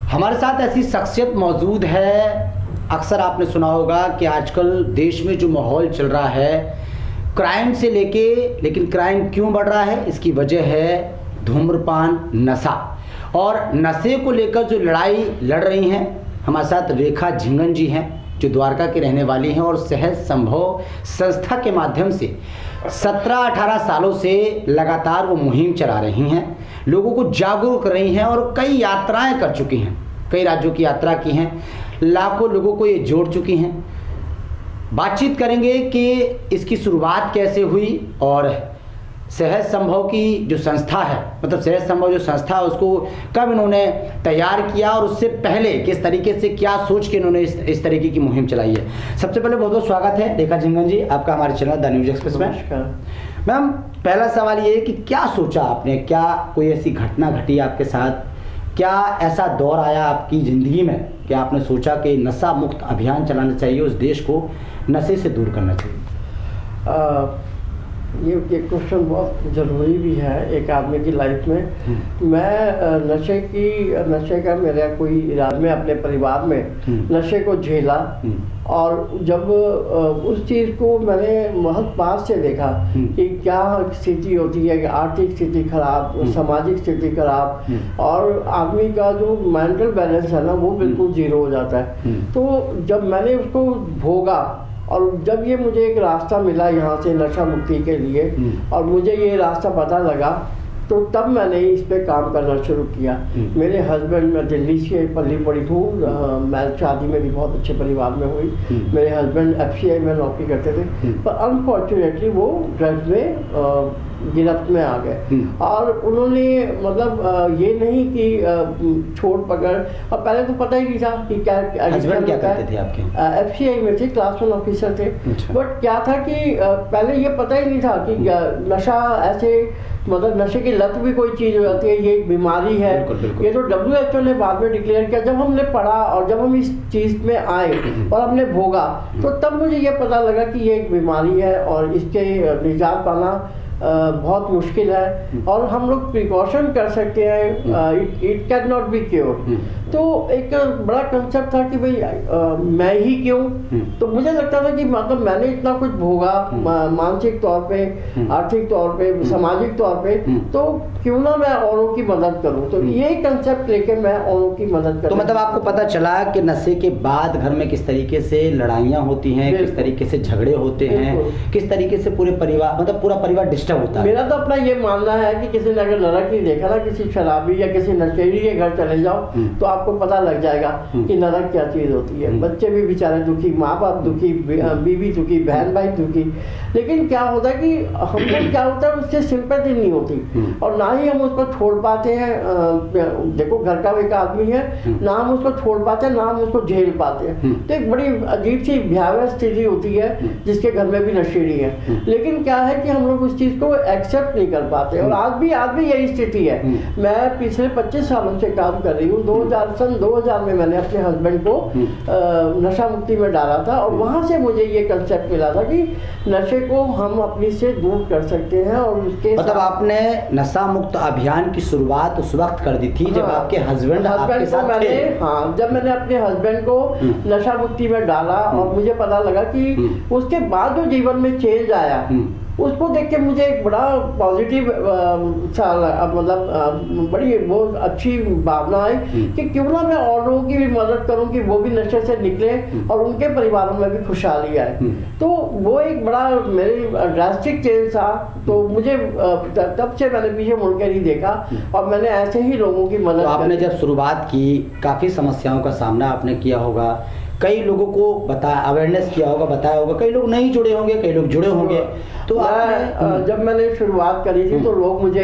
हमारे साथ ऐसी शख्सियत मौजूद है। अक्सर आपने सुना होगा कि आजकल देश में जो माहौल चल रहा है क्राइम से लेके, लेकिन क्राइम क्यों बढ़ रहा है, इसकी वजह है धूम्रपान, नशा। और नशे को लेकर जो लड़ाई लड़ रही हैं, हमारे साथ रेखा झिंगन जी हैं जो द्वारका के रहने वाली हैं और सहज संभव संस्था के माध्यम से 17-18 सालों से लगातार वो मुहिम चला रही हैं, लोगों को जागरूक कर रही हैं और कई यात्राएं कर चुकी हैं, कई राज्यों की यात्रा की हैं, लाखों लोगों को ये जोड़ चुकी हैं। बातचीत करेंगे कि इसकी शुरुआत कैसे हुई और सहज संभव की जो संस्था है, मतलब सहज संभव जो संस्था है उसको कब इन्होंने तैयार किया और उससे पहले किस तरीके से क्या सोच के इन्होंने इस तरीके की मुहिम चलाई है। सबसे पहले बहुत बहुत स्वागत है रेखा झिंगन जी आपका हमारे चैनल द न्यूज एक्सप्रेस में। मैम, पहला सवाल ये है कि क्या सोचा आपने, क्या कोई ऐसी घटना घटी आपके साथ, क्या ऐसा दौर आया आपकी ज़िंदगी में कि आपने सोचा कि नशा मुक्त अभियान चलाना चाहिए, उस देश को नशे से दूर करना चाहिए? ये क्वेश्चन बहुत ज़रूरी भी है एक आदमी की लाइफ में। मैं नशे का मेरा कोई इरादा, मैं अपने परिवार में नशे को झेला और जब उस चीज़ को मैंने बहुत पास से देखा कि क्या स्थिति होती है, आर्थिक स्थिति खराब, सामाजिक स्थिति खराब और आदमी का जो मेंटल बैलेंस है ना वो बिल्कुल ज़ीरो हो जाता है। तो जब मैंने उसको भोगा और जब ये मुझे एक रास्ता मिला यहाँ से नशा मुक्ति के लिए और मुझे ये रास्ता पता लगा, तो तब मैंने इस पे काम करना शुरू किया। मेरे हस्बैंड, मैं दिल्ली से पली बड़ी हूँ, मैं शादी मेरी बहुत अच्छे परिवार में हुई। मेरे हस्बैंड FCI में नौकरी करते थे, पर अनफॉर्चुनेटली वो ड्रग्स में गिरफ्त में आ गए और उन्होंने मतलब ये नहीं कि छोड़ पकड़, और पहले तो पता ही नहीं था कि क्या करते थे आपके। FCI में थे, क्लास 1 ऑफिसर थे। बट क्या था कि पहले ये पता ही नहीं था कि नशा ऐसे, मतलब नशे की लत भी कोई चीज़ हो जाती है, ये एक बीमारी है। बिल्कुल। ये तो WHO ने बाद में डिक्लेयर किया। जब हमने पढ़ा और जब हम इस चीज़ में आए और हमने भोगा, तो तब मुझे ये पता लगा कि ये एक बीमारी है और इसके निजात पाना बहुत मुश्किल है और हम लोग प्रिकॉशन कर सकते हैं, it can not be cure. तो एक बड़ा कंसेप्ट था कि भाई मैं ही क्यों। तो मुझे लगता था कि मतलब मैंने इतना कुछ भोगा मानसिक तौर पे, आर्थिक तौर पे, सामाजिक तौर पे, तो क्यों ना मैं औरों की मदद करूं। तो ये कंसेप्ट लेके मैं औरों की मदद करूं। तो मतलब आपको पता चला कि नशे के बाद घर में किस तरीके से लड़ाइयाँ होती हैं, किस तरीके से झगड़े होते हैं, किस तरीके से पूरे परिवार, मतलब पूरा परिवार डिस्टर्ब होता है। मेरा तो अपना ये मानना है कि किसी ने अगर नरक नहीं देखा ना, किसी शराबी या किसी नशेड़ी के घर चले जाओ तो आपको पता लग जाएगा कि नरक क्या चीज़ होती है। बच्चे भी बेचारे दुखी, माँ बाप दुखी, बीवी दुखी, बहन भाई दुखी। लेकिन क्या होता है कि हमको क्या होता है, उससे सिंपैथी नहीं होती और ना ही हम उसको छोड़ पाते हैं। देखो घर का एक आदमी है, ना हम उसको छोड़ पाते हैं, ना हम उसको झेल पाते हैं। तो एक बड़ी अजीब सी भयावह स्थिति होती है जिसके घर में भी नशेड़ी है। लेकिन क्या है कि हम लोग उस चीज़ को एक्सेप्ट नहीं कर पाते और आज भी यही स्थिति है। मैं पिछले 25 सालों से काम कर रही हूँ। 2000 में मैंने अपने हस्बैंड को नशा मुक्ति में डाला था और वहाँ से मुझे ये कंसेप्ट मिला था कि नशे को हम अपनी से दूर कर सकते हैं। और उसके मतलब आपने नशा मुक्त अभियान की शुरुआत उस वक्त कर दी थी जब आपके हस्बैंड आपके साथ थे। हाँ, जब मैंने अपने हस्बैंड को नशा मुक्ति में डाला और मुझे पता लगा कि उसके बाद जो जीवन में चेंज आया, उसको देख के मुझे एक बड़ा पॉजिटिव मतलब बड़ी वो अच्छी भावना है कि क्यों ना मैं और लोगों की भी मदद करूं कि वो भी नशे से निकले और उनके परिवारों में भी खुशहाली आए। तो वो एक बड़ा मेरी ड्रास्टिक चेंज था। तो मुझे तब से मैंने पीछे मुड़ के नहीं देखा और मैंने ऐसे ही लोगों की मदद। तो आपने जब शुरुआत की, काफ़ी समस्याओं का सामना आपने किया होगा, कई लोगों को अवेयरनेस किया होगा, बताया होगा, कई लोग नहीं जुड़े होंगे, कई लोग जुड़े होंगे। तो जब मैंने शुरुआत करी थी तो लोग मुझे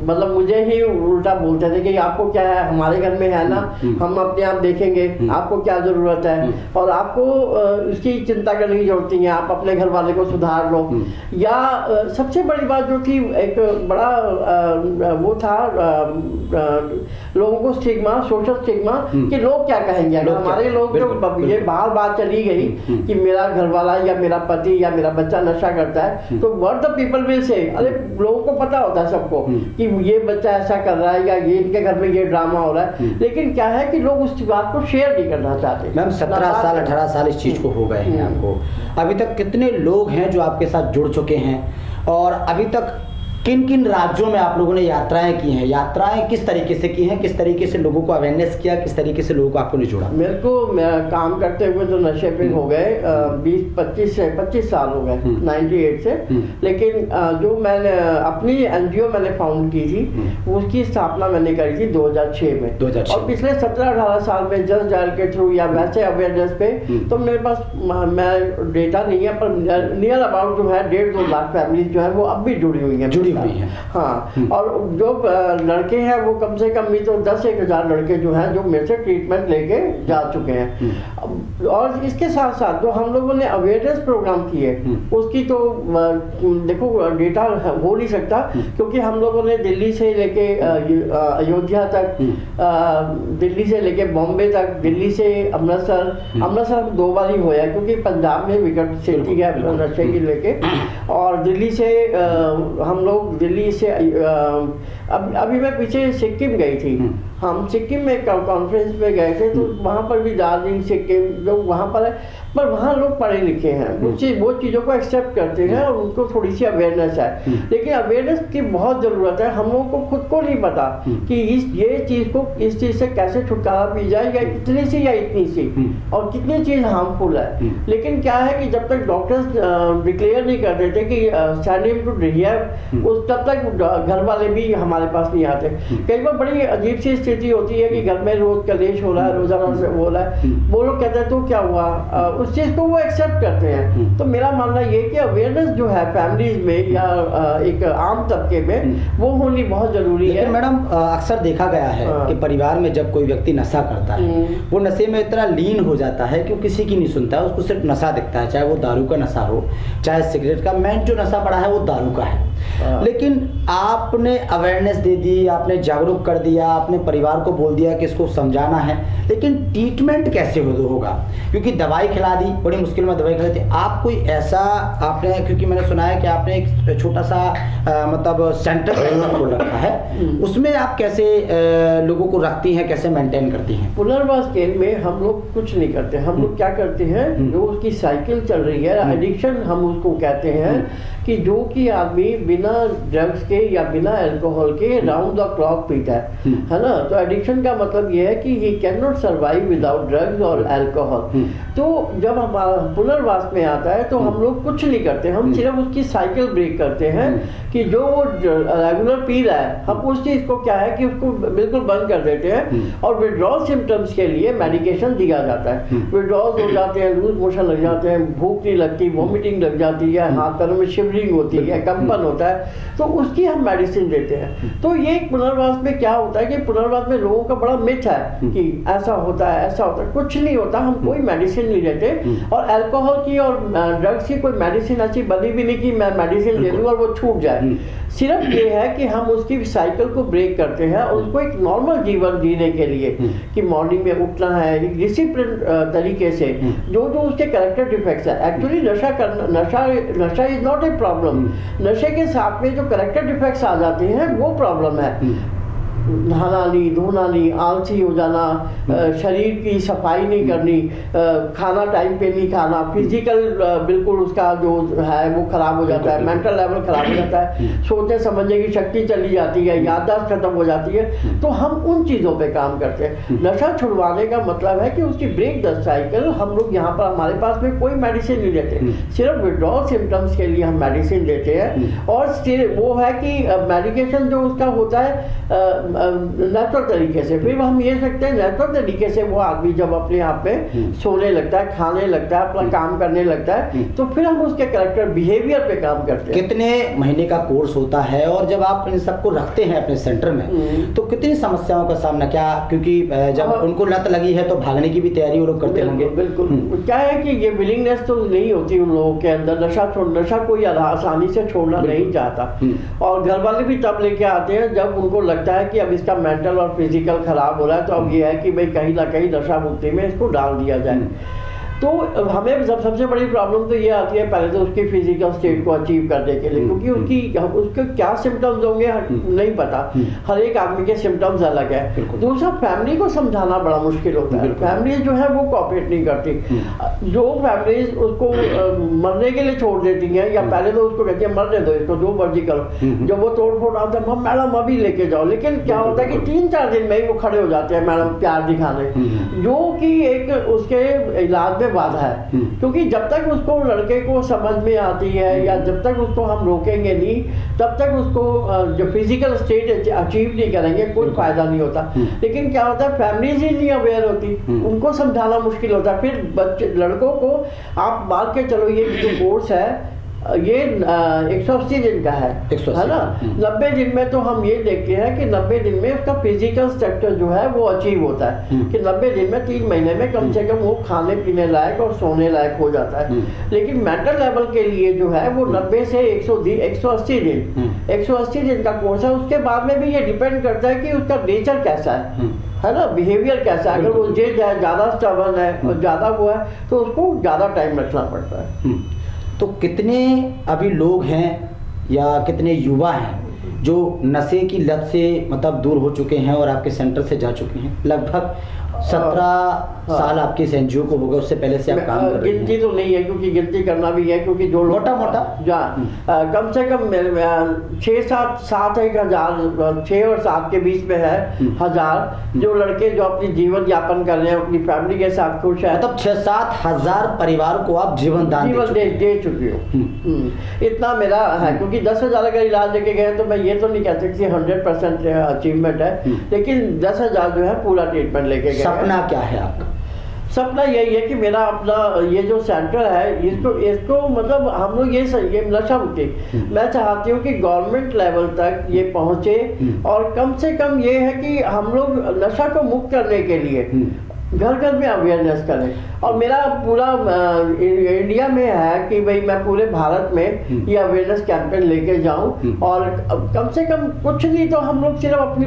मतलब मुझे ही उल्टा बोलते थे कि आपको क्या है, हमारे घर में है ना, हम अपने आप देखेंगे, आपको क्या ज़रूरत है और आपको इसकी चिंता करने की जरूरत नहीं है, आप अपने घर वाले को सुधार लो। या सबसे बड़ी बात जो थी, एक बड़ा वो था लोगों को स्टिग्मा, सोशल स्टिग्मा कि लोग क्या कहेंगे। अगर हमारे लोग जो ये बाहर बात चली गई कि मेरा घर वाला या मेरा पति या मेरा बच्चा नशा करता है, तो what the people will say, अरे लोगों को पता होता है सबको कि ये बच्चा ऐसा कर रहा है या ये इनके घर में ये ड्रामा हो रहा है, लेकिन क्या है कि लोग उस बात को शेयर नहीं करना चाहते। मैम 17 साल 18 साल इस चीज़ को हो गए हैं आपको, अभी तक कितने लोग हैं जो आपके साथ जुड़ चुके हैं, और अभी तक किन किन राज्यों में आप लोगों ने यात्राएं की हैं, यात्राएं किस तरीके से की हैं, किस तरीके से लोगों को अवेयरनेस किया, किस तरीके से लोगों को आपको नहीं जोड़ा? मेरे को काम करते हुए तो नशे पे हो गए 20-25 साल हो गए 98 से, लेकिन जो मैंने अपनी एनजीओ मैंने फाउंड की थी, उसकी स्थापना मैंने करी थी 2006 में। 2006 और पिछले 17-18 साल में जस्ट डायल के थ्रू या वैसे अवेयरनेस पे तो मेरे पास मैं डेटा नहीं है, पर नियर अबाउट जो है 1.5-2 लाख फैमिलीज जो है वो अब भी जुड़ी हुई है। हाँ, और जो लड़के हैं वो कम से कम भी तो 10-1 हज़ार लड़के जो हैं जो मेरे से ट्रीटमेंट लेके जा चुके हैं। और इसके साथ साथ जो हम लोगों ने अवेयरनेस प्रोग्राम किए उसकी तो देखो डेटा हो नहीं सकता, क्योंकि हम लोगों ने दिल्ली से लेके अयोध्या तक, दिल्ली से लेके बॉम्बे तक, दिल्ली से अमृतसर हम 2 बार ही हुआ, क्योंकि पंजाब में विकट स्थिति है नशे की लेके, और दिल्ली से हम लोग दिल्ली से अभी मैं पीछे सिक्किम गई थी, हम सिक्किम में कॉन्फ्रेंस में गए थे, तो वहाँ पर भी दार्जिलिंग सिक्किम जो वहाँ पर है, पर वहाँ लोग पढ़े लिखे हैं, वो चीज़ों को एक्सेप्ट करते हैं और उनको थोड़ी सी अवेयरनेस है, लेकिन अवेयरनेस की बहुत ज़रूरत है। हम लोगों को खुद को नहीं पता कि ये चीज़ को इस चीज़ से कैसे छुटकारा पी जाए, या इतनी सी या इतनी सी, और कितनी चीज़ हार्मफुल है। लेकिन क्या है कि जब तक डॉक्टर्स डिक्लेयर नहीं कर देते कि सेंड हिम टू रिहैब, उस तब तक घर वाले भी हमारे पास नहीं आते। कई बार बड़ी अजीब सी स्थिति होती है कि घर में रोज कलेश हो रहा है, रोजाना से हो रहा है, वो लोग कहते हैं तो क्या हुआ, उस चीज को वो एक्सेप्ट करते हैं। तो मेरा मानना ये कि अवेयरनेस जो है फैमिलीज में या एक आम तबके में वो होनी बहुत जरूरी है। मैडम अक्सर देखा गया है कि परिवार में जब कोई व्यक्ति नशा करता है वो नशे में इतना लीन हो जाता है कि वो किसी की नहीं सुनता है, उसको सिर्फ नशा दिखता है, चाहे वो दारू का नशा हो चाहे सिगरेट का। मेन जो नशा पड़ा है वो दारू का है। लेकिन आपने अवेयरनेस दे दी, आपने जागरूक कर दिया, आपने परिवार को बोल दिया कि इसको समझाना है, लेकिन ट्रीटमेंट कैसे होगा? क्योंकि दवाई खिला दी, बड़ी मुश्किल में दवाई खिलाई थी। आप कोई ऐसा आपने, क्योंकि मैंने सुना है कि आपने एक छोटा सा मतलब सेंटर खोल रखा है, उसमें आप कैसे लोगों को रखती हैं, कैसे मेंटेन करती हैं? पुनर्वास केंद्र में हम लोग कुछ नहीं करते। हम लोग क्या करते हैं, जो उसकी साइकिल चल रही है, एडिक्शन हम उसको कहते हैं, कि जो कि आदमी बिना ड्रग्स के या बिना अल्कोहल के राउंड द क्लॉक पीता है ना। तो एडिक्शन का मतलब ये है कि he can not survive without drugs और अल्कोहल। तो जब हमारा पुनर्वास में आता है तो हम लोग कुछ नहीं करते, हम सिर्फ उसकी साइकिल ब्रेक करते हैं कि जो वो रेगुलर पी रहा है, हम उस चीज़ को क्या है कि उसको बिल्कुल बंद कर देते हैं, और विड्रॉल सिम्टम्स के लिए मेडिकेशन दिया जाता है। विड्रॉल हो जाते हैं, लूज मोशन लग जाते हैं, भूख नहीं लगती, वॉमिटिंग लग जाती है, हाथ पैरों में शिवरिंग होती है, कंपन होता है, तो उसकी हम मेडिसिन देते हैं। तो ये पुनर्वास में क्या होता है कि पुनर्वास में लोगों का बड़ा मिथ है कि ऐसा होता है ऐसा होता है, कुछ नहीं होता। हम कोई मेडिसिन नहीं देते, और अल्कोहल की और ड्रग्स की कोई मेडिसिन ऐसी बनी भी नहीं कि मैं मेडिसिन दे दूं और वो छूट जाए। सिर्फ ये है कि हम उसकी साइकिल को ब्रेक करते हैं और उसको एक नॉर्मल जीवन जीने के लिए, कि मॉर्निंग में उठना है एक डिसिप्लिन तरीके से, जो उसके कैरेक्टर डिफेक्ट्स है। एक्चुअली नशा करना, नशा इज नॉट ए प्रॉब्लम। नशे के साथ में जो कैरेक्टर डिफेक्ट्स आ जाते हैं वो प्रॉब्लम है। नहाना नहीं, धोना नहीं, आलसी हो जाना, शरीर की सफाई नहीं करनी, खाना टाइम पे नहीं खाना, फिजिकल बिल्कुल उसका जो है वो खराब हो जाता है, मेंटल लेवल खराब हो जाता है, सोचने समझने की शक्ति चली जाती है, याददाश्त खत्म हो जाती है। तो हम उन चीज़ों पे काम करते हैं। नशा छुड़वाने का मतलब है कि उसकी ब्रेक द साइकिल। हम लोग यहाँ पर हमारे पास में कोई मेडिसिन नहीं देते, सिर्फ विड्रॉल सिम्टम्स के लिए हम मेडिसिन देते हैं। और वो है कि मेडिकेशन जो उसका होता है नेचुरल तरीके से, फिर हम ये सकते हैं नेचुरल तरीके से वो आदमी जब अपने आप में सोने लगता है, खाने लगता है, अपना काम करने लगता है, तो फिर हम उसके कैरेक्टर बिहेवियर पे काम करते हैं। कितने महीने का कोर्स होता है, और जब आप इन सबको रखते हैं अपने सेंटर में तो कितनी समस्याओं का सामना, क्या क्योंकि जब उनको लत लगी है तो भागने की भी तैयारी वो लोग करते होंगे? बिल्कुल। क्या है कि ये विलिंगनेस तो नहीं होती उन लोगों के अंदर। नशा कोई आसानी से छोड़ना नहीं चाहता, और घर वाले भी तब लेके आते हैं जब उनको लगता है कि अब इसका मेंटल और फिजिकल खराब हो रहा है, तो अब ये है कि भाई कहीं ना कहीं नशा मुक्ति में इसको डाल दिया जाए। तो हमें सबसे बड़ी प्रॉब्लम तो ये आती है पहले तो उसकी फिजिकल स्टेट को अचीव करने के लिए, क्योंकि उसके क्या सिम्टम्स होंगे नहीं पता, हर एक आदमी के सिम्टम्स अलग है। दूसरा, फैमिली को समझाना बड़ा मुश्किल होता है। फैमिली जो है वो कोऑपरेट नहीं करती। जो फैमिलीज उसको मरने के लिए छोड़ देती हैं, या पहले तो उसको कहती है मरने दो इसको, जो मर्जी करो, जब वो तोड़ फोड़ आता है मैडम अभी लेके जाओ, लेकिन क्या होता है कि 3-4 दिन में ही वो खड़े हो जाते हैं मैडम प्यार दिखाने, जो कि एक उसके इलाज बाधा है। क्योंकि जब तक उसको लड़के को समझ में आती है, या जब तक उसको हम रोकेंगे नहीं, तब तक उसको जो फिजिकल स्टेट अचीव नहीं करेंगे, कोई फायदा नहीं होता। लेकिन क्या होता है, फैमिलीज ही नहीं अवेयर होती, उनको समझाना मुश्किल होता है। फिर बच्चे लड़कों को आप मान के चलो, ये जो कोर्स है ये 180 दिन का है ना। 90 दिन में तो हम ये देखते हैं कि 90 दिन में उसका फिजिकल स्ट्रक्चर जो है वो अचीव होता है, कि 90 दिन में 3 महीने में कम से कम वो खाने पीने लायक और सोने लायक हो जाता है। लेकिन मेंटल लेवल के लिए जो है वो 90 से 180 दिन का कोर्स है। उसके बाद में भी ये डिपेंड करता है कि उसका नेचर कैसा है ना, बिहेवियर कैसा है। अगर वो ज़्यादा स्टबर्न है और ज़्यादा वो है तो उसको ज़्यादा टाइम रखना पड़ता है। तो कितने अभी लोग हैं या कितने युवा हैं जो नशे की लत से मतलब दूर हो चुके हैं और आपके सेंटर से जा चुके हैं? लगभग 17 साल आपके इस एनजीओ को हो गए, उससे पहले से आप काम कर रहे हैं। गिनती तो नहीं है, क्योंकि गिनती करना भी है, क्योंकि जो मोटा कम से कम 6-7 हजार, 6 और 7 के बीच में है हजार जो लड़के जो अपनी जीवन यापन कर रहे हैं, अपनी फैमिली के साथ खुश है। मतलब 6-7 हजार परिवार को आप जीवन दे चुकी हो, इतना मेरा है। क्योंकि 10,000 अगर इलाज लेके गए तो मैं ये तो नहीं कह सकती 100% अचीवमेंट है, लेकिन 10,000 जो है पूरा ट्रीटमेंट लेके गए। सपना क्या है आपका? सपना यही है कि मेरा अपना ये जो सेंटर है इसको मतलब हम लोग ये नशा मुक्ति, मैं चाहती हूँ कि गवर्नमेंट लेवल तक ये पहुँचे, और कम से कम ये है कि हम लोग नशा को मुक्त करने के लिए घर घर में अवेयरनेस करें। और मेरा पूरा इंडिया में है कि भाई मैं पूरे भारत में ये अवेयरनेस कैंपेन लेके जाऊं, और कम से कम कुछ नहीं तो हम लोग सिर्फ अपनी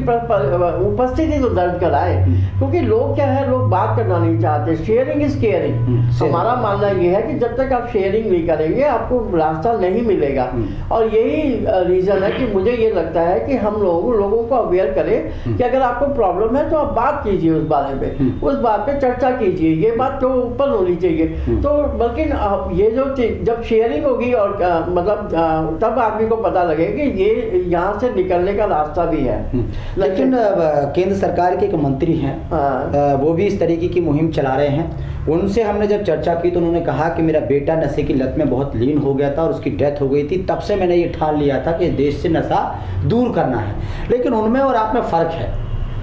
उपस्थिति तो दर्ज कराएं। क्योंकि लोग क्या है, लोग बात करना नहीं चाहते। Sharing is caring. हमारा मानना ये है कि जब तक आप शेयरिंग नहीं करेंगे आपको रास्ता नहीं मिलेगा। और यही रीज़न है कि मुझे ये लगता है कि हम लोगों को अवेयर करें कि अगर आपको प्रॉब्लम है तो आप बात कीजिए उस बारे में, उस बात पे चर्चा कीजिए। ये बात तो ऊपर होनी चाहिए। तो बल्कि ये जो जब शेयरिंग होगी और मतलब तब आदमी को पता लगेगा कि ये यहाँ से निकलने का रास्ता भी है। लेकिन केंद्र सरकार के एक मंत्री हैं, वो भी इस तरीके की मुहिम चला रहे हैं। उनसे हमने जब चर्चा की तो उन्होंने कहा कि मेरा बेटा नशे की लत में बहुत लीन हो गया था और उसकी डेथ हो गई थी, तब से मैंने ये ठान लिया था कि देश से नशा दूर करना है। लेकिन उनमें और आप में फ़र्क है।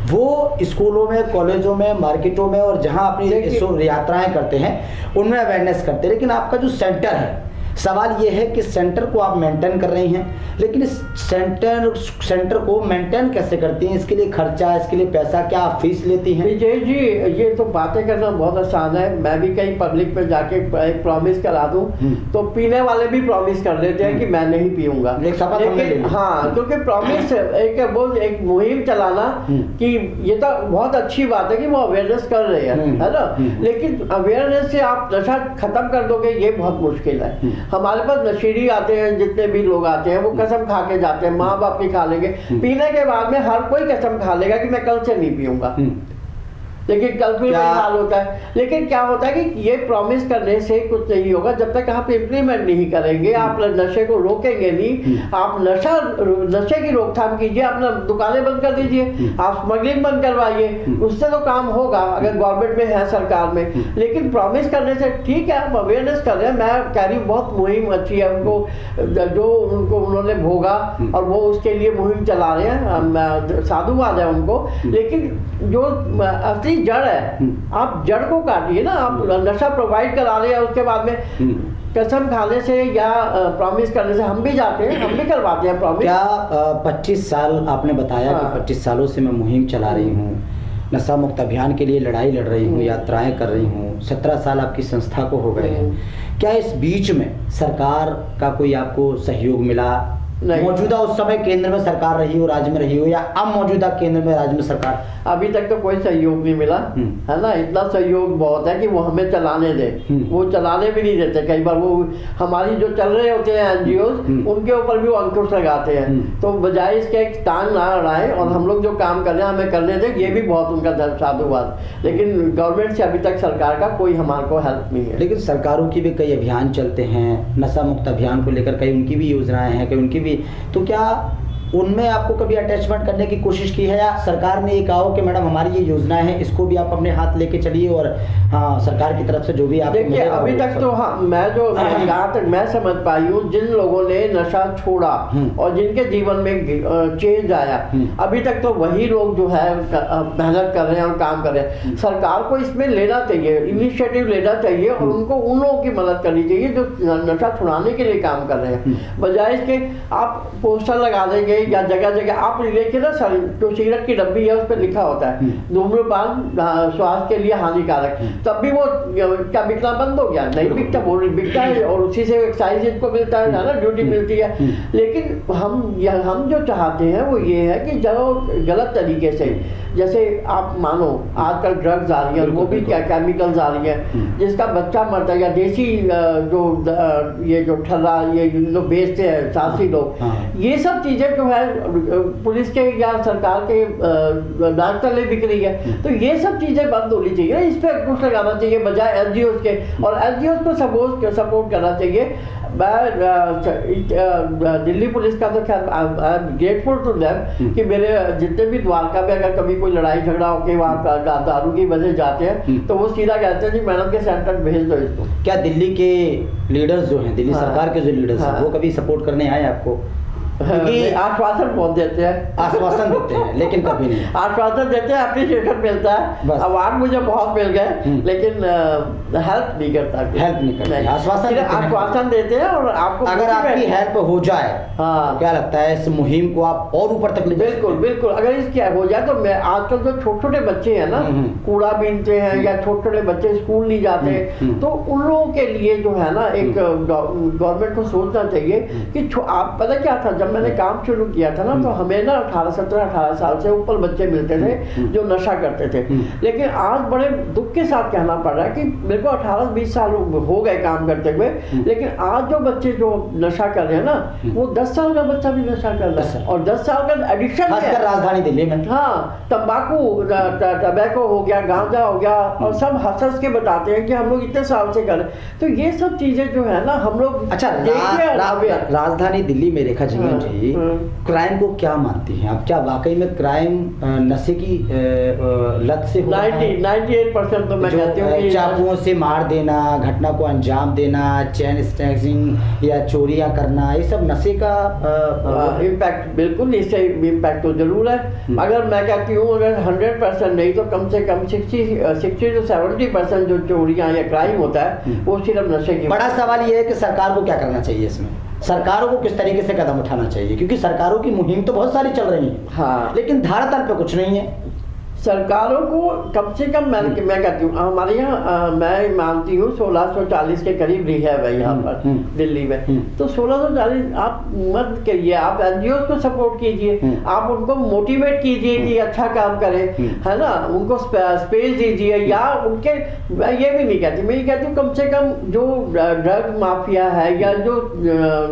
वो स्कूलों में, कॉलेजों में, मार्केटों में और जहां अपनी यात्राएं करते हैं उनमें अवेयरनेस करते हैं। लेकिन आपका जो सेंटर है, सवाल ये है कि सेंटर को आप मेंटेन कर रही हैं, लेकिन इस सेंटर को मेंटेन कैसे करती हैं? इसके लिए खर्चा, इसके लिए पैसा, क्या आप फीस लेती हैं? विजय जी, ये तो बातें करना बहुत आसान है। मैं भी कहीं पब्लिक में जाके एक प्रॉमिस करा दूं तो पीने वाले भी प्रॉमिस कर देते हैं कि मैं नहीं पीऊंगा। लेकिन हाँ, क्योंकि प्रॉमिस एक मुहिम चलाना कि ये तो बहुत अच्छी बात है कि वो अवेयरनेस कर रहे हैं, है ना। लेकिन अवेयरनेस से आप नशा खत्म कर दोगे ये बहुत मुश्किल है। हमारे पास नशेड़ी आते हैं, जितने भी लोग आते हैं वो कसम खा के जाते हैं, माँ बाप की खा लेंगे। पीने के बाद में हर कोई कसम खा लेगा कि मैं कल से नहीं पीऊंगा, लेकिन कल फिर वही हाल होता है। लेकिन क्या होता है कि ये प्रॉमिस करने से कुछ नहीं होगा जब तक आप इम्प्लीमेंट नहीं करेंगे, आप नशे को रोकेंगे नहीं। आप नशे की रोकथाम कीजिए, अपना दुकानें बंद कर दीजिए, आप स्मगलिंग बंद करवाइए, उससे तो काम होगा अगर गवर्नमेंट में है, सरकार में। लेकिन प्रॉमिस करने से ठीक है, आप अवेयरनेस कर रहे हैं, मैं कह रही हूँ बहुत मुहिम अच्छी है। उनको जो उनको उन्होंने भोगा और वो उसके लिए मुहिम चला रहे हैं, साधुवाद है उनको। लेकिन जो असली जड़ है, आप जड़ को काटिए ना। आप नशा प्रोवाइड करा रहे हैं, उसके बाद में कसम खाने से या प्रॉमिस करने से, हम भी जाते हैं, हम भी करवाते हैं प्रॉमिस। क्या 25 साल आपने बताया कि 25 सालों से मैं मुहिम चला रही हूँ, नशा मुक्त अभियान के लिए लड़ाई लड़ रही हूँ, यात्राएं कर रही हूँ, 17 साल आपकी संस्था को हो गए हैं। क्या इस बीच में सरकार का कोई आपको सहयोग मिला मौजूदा उस समय केंद्र में सरकार रही हो, राज्य में रही हो, या अब मौजूदा केंद्र में राज्य में सरकार? अभी तक तो कोई सहयोग नहीं मिला है ना। इतना सहयोग बहुत है कि वो हमें चलाने दे, वो चलाने भी नहीं देते। कई बार वो हमारी जो चल रहे होते हैं एनजीओ, उनके ऊपर भी वो अंकुश लगाते हैं। तो बजाय इसके एक टांग ना अड़ाएं और हम लोग जो काम कर रहे हैं हमें करने दें, ये भी बहुत उनका साधुवाद। लेकिन गवर्नमेंट से अभी तक सरकार का कोई हमारे को हेल्प नहीं है। लेकिन सरकारों की भी कई अभियान चलते हैं, नशा मुक्त अभियान को लेकर कई उनकी भी योजनाएं हैं, कई उनकी भी, तो क्या उनमें आपको कभी अटैचमेंट करने की कोशिश की है, या सरकार ने ये कहा हो कि मैडम हमारी ये योजना है, इसको भी आप अपने हाथ लेके चलिए और हाँ सरकार की तरफ से जो भी आप? देखिए अभी तक तो हाँ, मैं जहाँ तक मैं समझ पाई हूँ, जिन लोगों ने नशा छोड़ा और जिनके जीवन में चेंज आया, अभी तक तो वही लोग जो है मेहनत कर रहे हैं और काम कर रहे हैं। सरकार को इसमें लेना चाहिए, इनिशिएटिव लेना चाहिए और उनको उन लोगों की मदद करनी चाहिए जो नशा छुड़ाने के लिए काम कर रहे हैं। बजाय इसके आप पोस्टर लगा देंगे या जगह जगह आप देखिए ना, जो सिगरेट की डब्बी है उस पर लिखा होता है धूम्रपान स्वास्थ्य के लिए हानिकारक, तब भी वो क्या बिकना बंद हो गया? नहीं बिकता, वो बिकता है और उसी से एक्साइज इनको मिलता है ना, ड्यूटी मिलती है। लेकिन हम जो चाहते हैं वो ये है कि जो गलत तरीके से, जैसे आप मानो आजकल ड्रग्स आ रही है, वो भी क्या केमिकल्स आ रही है, जिसका बच्चा मरता है, या देसी जो ये जो ठर्रा ये लोग बेचते हैं साहसी लोग, ये सब चीजें जो है पुलिस के या सरकार के नाक तले बिक रही है। तो ये सब चीजें बंद होनी चाहिए, इस पर कुछ लगाना चाहिए बजाय एनजीओ के, और एनजीओ को सपोर्ट करना चाहिए। मैं दिल्ली पुलिस का तो खैर I am grateful to them कि मेरे जितने भी द्वारका में अगर कभी कोई लड़ाई झगड़ा होके वहाँ दारू की वजह जाते हैं तो वो सीधा कहते हैं जी मैडम के सेंटर भेज दो इसको। क्या दिल्ली के लीडर्स जो हैं, दिल्ली सरकार के जो लीडर्स हैं, वो कभी सपोर्ट करने आए आपको? आश्वासन बहुत देते हैं, आश्वासन देते हैं लेकिन कभी नहीं। आश्वासन देते हैं, एप्रिशिएशन मिलता है, अवार्ड मुझे बहुत मिल गए, लेकिन हेल्प नहीं करता, हेल्प नहीं करता, आश्वासन देते हैं। और आपको अगर आपकी हेल्प हो जाए, हाँ, क्या लगता है इस मुहिम को आप और ऊपर तक ले? बिल्कुल बिल्कुल, अगर इसकी हो जाए तो मैं आजकल जो छोटे छोटे बच्चे हैं ना, कूड़ा बीनते हैं या छोटे छोटे बच्चे स्कूल नहीं जाते, तो उन लोगों के लिए जो है ना एक गवर्नमेंट को सोचना चाहिए कि आप पता क्या था, जब मैंने काम शुरू किया था ना तो हमें ना 18 साल से ऊपर बच्चे मिलते थे जो नशा करते थे। लेकिन आज बड़े दुख के साथ कहना पड़ रहा है कि मेरे को 18-20 साल हो गए काम करते हुए, लेकिन आज जो बच्चे जो नशा कर रहे हैं ना, वो 10 साल का बच्चा भी नशा कर रहा है, और 10 साल का एडिक्शन है। राजधानी दिल्ली में हाँ, तंबाकू, टबैको हो गया, गांजा हो गया, और सब हंस के बताते हैं कि हम लोग इतने साल से कर रहे हैं। तो ये सब चीजें जो है ना हम लोग अच्छा राजधानी दिल्ली में रेखा जी क्राइम को क्या मानती हैं आप? क्या वाकई में क्राइम नशे की लत से हो? 98% तो मैं कहती हूँ चाकुओं से मार देना, घटना को अंजाम देना, चेन स्नैचिंग या चोरियां करना, ये सब नशे का इम्पैक्ट, बिल्कुल इससे इम्पैक्ट तो जरूर है। अगर मैं कहती हूँ अगर 100% नहीं तो कम से कम 60 to 70% जो चोरियां या क्राइम होता है वो सिर्फ नशे की। बड़ा सवाल ये है कि सरकार को क्या करना चाहिए इसमें? सरकारों को किस तरीके से कदम उठाना चाहिए? क्योंकि सरकारों की मुहिम तो बहुत सारी चल रही है, हाँ, लेकिन धरातल पे कुछ नहीं है। सरकारों को कम से कम मैं कहती हूँ हमारे यहाँ मैं मानती हूँ 1640 के करीब रिहैब है यहाँ पर दिल्ली में। तो 1640 आप मत करिए, आप एनजीओ को सपोर्ट कीजिए, आप उनको मोटिवेट कीजिए कि अच्छा काम करें, है ना, उनको स्पेस दीजिए। या उनके मैं ये भी नहीं कहती, मैं ये कहती हूँ कम से कम जो ड्रग माफिया है या जो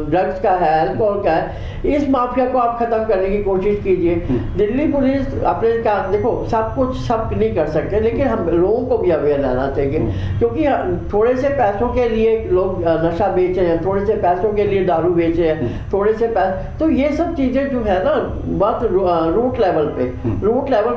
ड्रग्स का है, अल्कोहल का है, इस माफिया को आप खत्म करने की कोशिश कीजिए। दिल्ली पुलिस अपने देखो सब कुछ सब नहीं कर सकते, लेकिन हम लोगों को भी अवेयर रहना चाहिए, क्योंकि थोड़े से पैसों के लिए लोग नशा बेच रहे हैं, थोड़े से पैसों के लिए दारू बेच रहे हैं, थोड़े से तो ये सब चीजें जो है ना बात रूट लेवल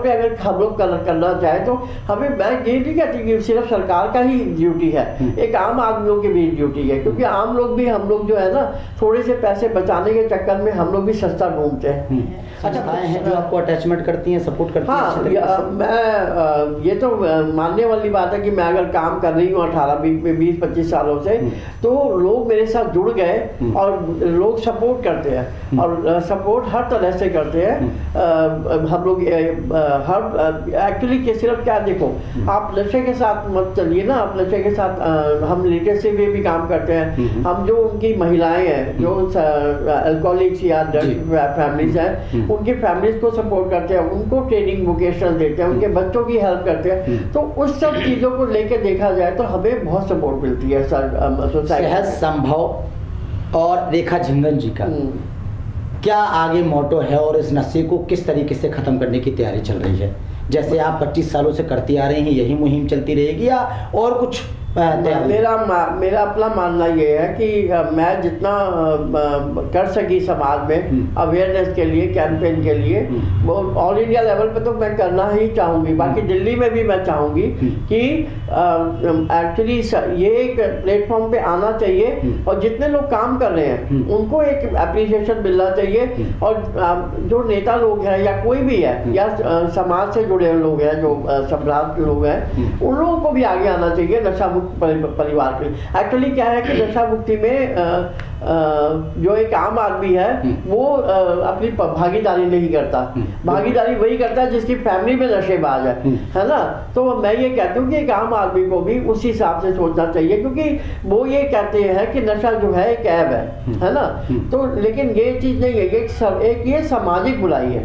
पे अगर हम लोग करना चाहे तो हमें, मैं ये नहीं कहती कि सिर्फ सरकार का ही ड्यूटी है, एक आम आदमियों की भी ड्यूटी है, क्योंकि आम लोग भी हम लोग जो है ना थोड़े से पैसे बचाने के चक्कर में हम लोग भी सस्ता घूमते हैं। अच्छा, हैं जो आपको अटैचमेंट करती हैं, सपोर्ट करती हैं? हाँ, मैं ये तो मानने वाली बात है कि मैं अगर काम कर रही हूँ 20-25 सालों से, तो लोग मेरे साथ जुड़ गए और लोग सपोर्ट करते हैं और सपोर्ट हर तरह से करते हैं। हम लोग हर एक्चुअली के सिर्फ क्या, देखो आप नशे के साथ मत चलिए ना, आप नशे के साथ हम लिटरेसी में भी काम करते हैं। हम जो उनकी महिलाएं हैं जो अल्कोहलिक्स या फैमिलीज हैं, उनकी फैमिलीज को सपोर्ट करते हैं, उनको ट्रेनिंग वोकेशनल देते हैं, उनके बच्चों की हेल्प करते हैं। तो उस सब चीज़ों को लेके देखा जाए तो हमें बहुत सपोर्ट मिलती है सोसाइटी। सहज संभव और रेखा झिंगन जी का क्या आगे मोटो है और इस नशे को किस तरीके से खत्म करने की तैयारी चल रही है? जैसे आप 25 सालों से करती आ रही हैं, यही मुहिम चलती रहेगी या और कुछ? मेरा अपना मानना ये है कि मैं जितना कर सकी समाज में अवेयरनेस के लिए, कैंपेन के लिए, वो ऑल इंडिया लेवल पे तो मैं करना ही चाहूँगी। बाकी दिल्ली में भी मैं चाहूँगी कि एक्चुअली ये एक प्लेटफॉर्म पे आना चाहिए और जितने लोग काम कर रहे हैं उनको एक एप्रिसिएशन मिलना चाहिए। और जो नेता लोग हैं या कोई भी है या समाज से जुड़े लोग हैं, जो सम्राट के लोग हैं, उन लोगों को भी आगे आना चाहिए नशा परिवार के। एक्चुअली क्या है कि नशा मुक्ति में जो एक आम आदमी है वो अपनी भागीदारी नहीं करता। भागीदारी वही करता है जिसकी फैमिली में नशेबाज है ना। तो मैं ये कहती हूँ कि एक आम आदमी को भी उसी हिसाब से सोचना चाहिए, क्योंकि वो ये कहते हैं कि नशा जो है एक ऐब है ना। तो लेकिन ये चीज़ नहीं है, एक ये सामाजिक बुराई है,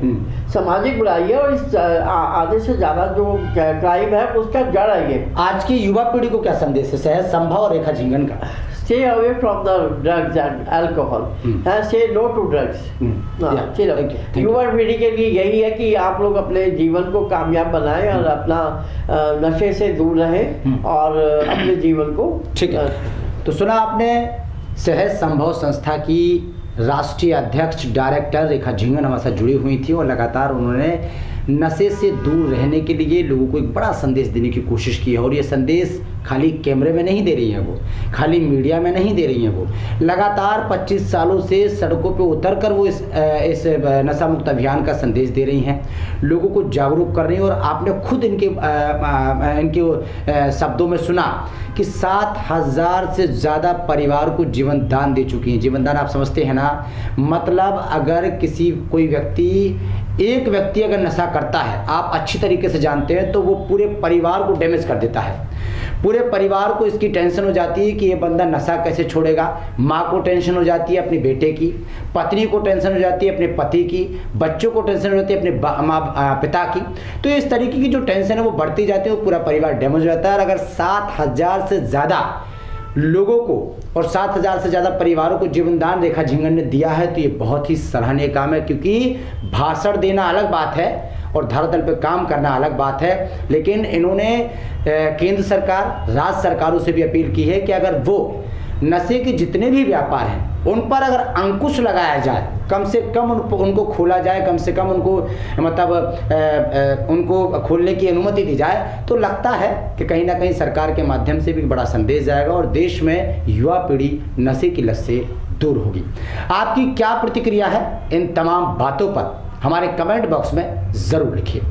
सामाजिक बुराई है। और इस आधे से ज़्यादा जो क्राइम है उसका जड़ है ये। आज की युवा पीढ़ी को क्या संदेश है सहज संभव और रेखा झिंगन का? Stay away from the drugs and alcohol. Say no to drugs. युवा पीढ़ी के लिए यही है कि आप लोग अपने जीवन को कामयाब बनाएं और अपना नशे से दूर रहें और अपने जीवन को। ठीक है, तो सुना आपने सहज संभव संस्था की राष्ट्रीय अध्यक्ष डायरेक्टर रेखा झिंगन हमारे साथ जुड़ी हुई थी और लगातार उन्होंने नशे से दूर रहने के लिए लोगों को एक बड़ा संदेश देने की कोशिश की है। और ये संदेश खाली कैमरे में नहीं दे रही है, वो खाली मीडिया में नहीं दे रही है, वो लगातार 25 सालों से सड़कों पे उतर कर वो इस नशा मुक्त अभियान का संदेश दे रही हैं, लोगों को जागरूक कर रही हैं। और आपने खुद इनके शब्दों में सुना कि 7000 से ज़्यादा परिवार को जीवन दान दे चुकी हैं। जीवन दान आप समझते हैं ना, मतलब अगर एक व्यक्ति अगर नशा करता है, आप अच्छी तरीके से जानते हैं, तो वो पूरे परिवार को डैमेज कर देता है। पूरे परिवार को इसकी टेंशन हो जाती है कि ये बंदा नशा कैसे छोड़ेगा। माँ को टेंशन हो जाती है अपनी बेटे की, पत्नी को टेंशन हो जाती है अपने पति की, बच्चों को टेंशन हो जाती है अपने पिता की। तो इस तरीके की जो टेंशन है वो बढ़ती जाती है, वो पूरा परिवार डैमेज हो जाता है। और अगर 7000 से ज़्यादा लोगों को और 7000 से ज़्यादा परिवारों को जीवन दान रेखा झिंगन ने दिया है, तो ये बहुत ही सराहनीय काम है। क्योंकि भाषण देना अलग बात है और धरातल पे काम करना अलग बात है। लेकिन इन्होंने केंद्र सरकार, राज्य सरकारों से भी अपील की है कि अगर वो नशे के जितने भी व्यापार हैं उन पर अगर अंकुश लगाया जाए, कम से कम उनको खोला जाए, कम से कम उनको उनको खोलने की अनुमति दी जाए, तो लगता है कि कहीं ना कहीं सरकार के माध्यम से भी बड़ा संदेश जाएगा और देश में युवा पीढ़ी नशे की लत से दूर होगी। आपकी क्या प्रतिक्रिया है इन तमाम बातों पर हमारे कमेंट बॉक्स में ज़रूर लिखिए।